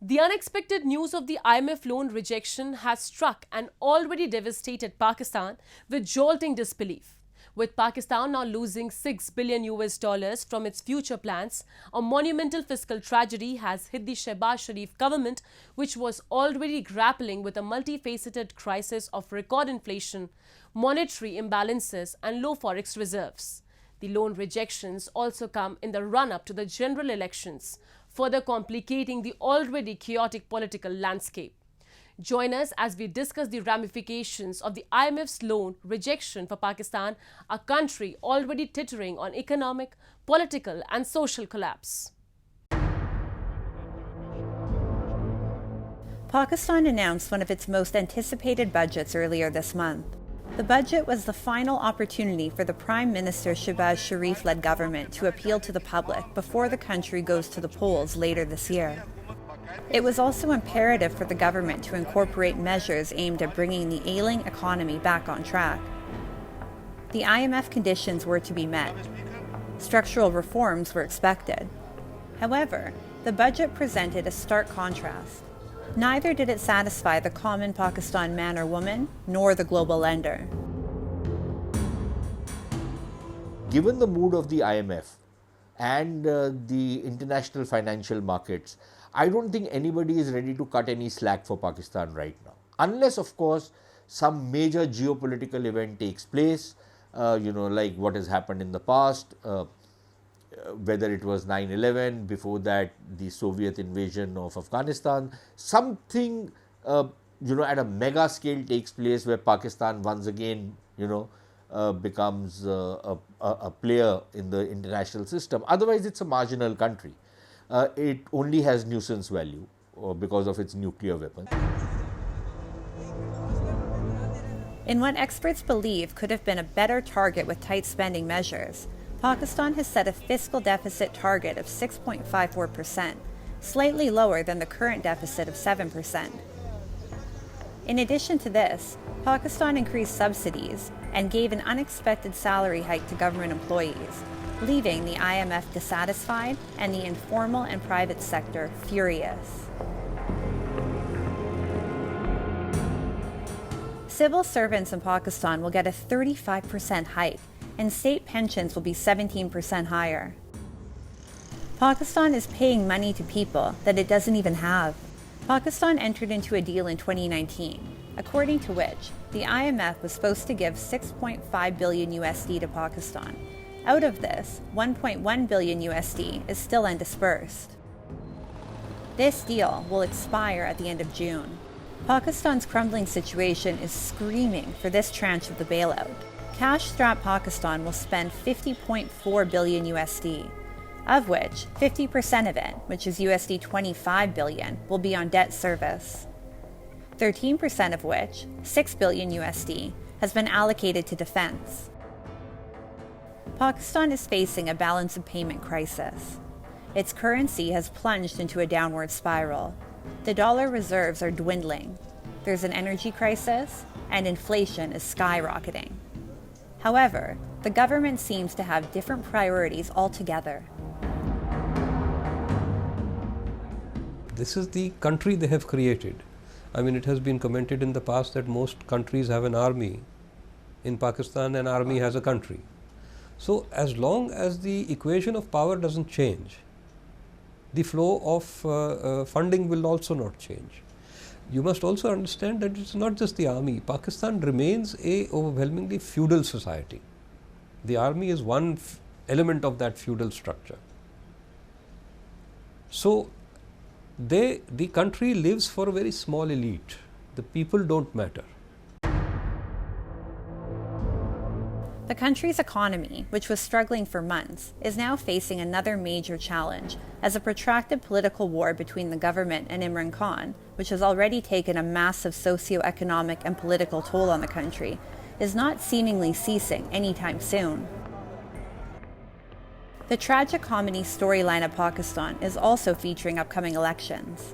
The unexpected news of the IMF loan rejection has struck and already devastated Pakistan with jolting disbelief. With Pakistan now losing $6 billion from its future plans, a monumental fiscal tragedy has hit the Shehbaz Sharif government, which was already grappling with a multi-faceted crisis of record inflation, monetary imbalances and low Forex reserves. The loan rejections also come in the run-up to the general elections, further complicating the already chaotic political landscape. Join us as we discuss the ramifications of the IMF's loan rejection for Pakistan, a country already tittering on economic, political and social collapse. Pakistan announced one of its most anticipated budgets earlier this month. The budget was the final opportunity for the Prime Minister Shehbaz Sharif-led government to appeal to the public before the country goes to the polls later this year. It was also imperative for the government to incorporate measures aimed at bringing the ailing economy back on track. The IMF conditions were to be met. Structural reforms were expected. However, the budget presented a stark contrast. Neither did it satisfy the common Pakistan man or woman, nor the global lender. Given the mood of the IMF and the international financial markets, I don't think anybody is ready to cut any slack for Pakistan right now. Unless, of course, some major geopolitical event takes place, like what has happened in the past, whether it was 9/11, before that the Soviet invasion of Afghanistan, something at a mega scale takes place where Pakistan once again becomes a player in the international system. Otherwise, it's a marginal country. It only has nuisance value because of its nuclear weapons. In what experts believe could have been a better target with tight spending measures, Pakistan has set a fiscal deficit target of 6.54%, slightly lower than the current deficit of 7%. In addition to this, Pakistan increased subsidies and gave an unexpected salary hike to government employees, leaving the IMF dissatisfied and the informal and private sector furious. Civil servants in Pakistan will get a 35% hike, and state pensions will be 17% higher. Pakistan is paying money to people that it doesn't even have. Pakistan entered into a deal in 2019, according to which the IMF was supposed to give $6.5 billion to Pakistan. Out of this, $1.1 billion is still undisbursed. This deal will expire at the end of June. Pakistan's crumbling situation is screaming for this tranche of the bailout. Cash-strapped Pakistan will spend $50.4 billion, of which 50% of it, which is $25 billion, will be on debt service. 13% of which, $6 billion, has been allocated to defense. Pakistan is facing a balance of payment crisis. Its currency has plunged into a downward spiral. The dollar reserves are dwindling. There's an energy crisis, and inflation is skyrocketing. However, the government seems to have different priorities altogether. This is the country they have created. I mean, it has been commented in the past that most countries have an army. In Pakistan, an army has a country. So, as long as the equation of power doesn't change, the flow of funding will also not change. You must also understand that it's not just the army. Pakistan remains a overwhelmingly feudal society. The army is one element of that feudal structure. So, the country lives for a very small elite. The people don't matter. The country's economy, which was struggling for months, is now facing another major challenge as a protracted political war between the government and Imran Khan, which has already taken a massive socio-economic and political toll on the country, is not seemingly ceasing anytime soon. The tragic comedy storyline of Pakistan is also featuring upcoming elections.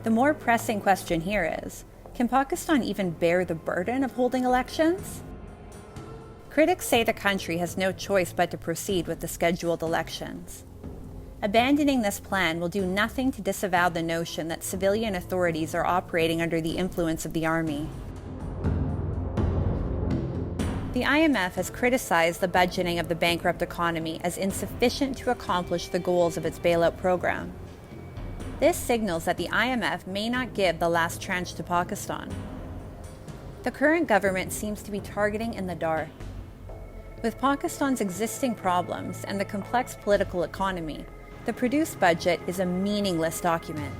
The more pressing question here is, can Pakistan even bear the burden of holding elections? Critics say the country has no choice but to proceed with the scheduled elections. Abandoning this plan will do nothing to disavow the notion that civilian authorities are operating under the influence of the army. The IMF has criticized the budgeting of the bankrupt economy as insufficient to accomplish the goals of its bailout program. This signals that the IMF may not give the last tranche to Pakistan. The current government seems to be targeting in the dark. With Pakistan's existing problems and the complex political economy, the produced budget is a meaningless document.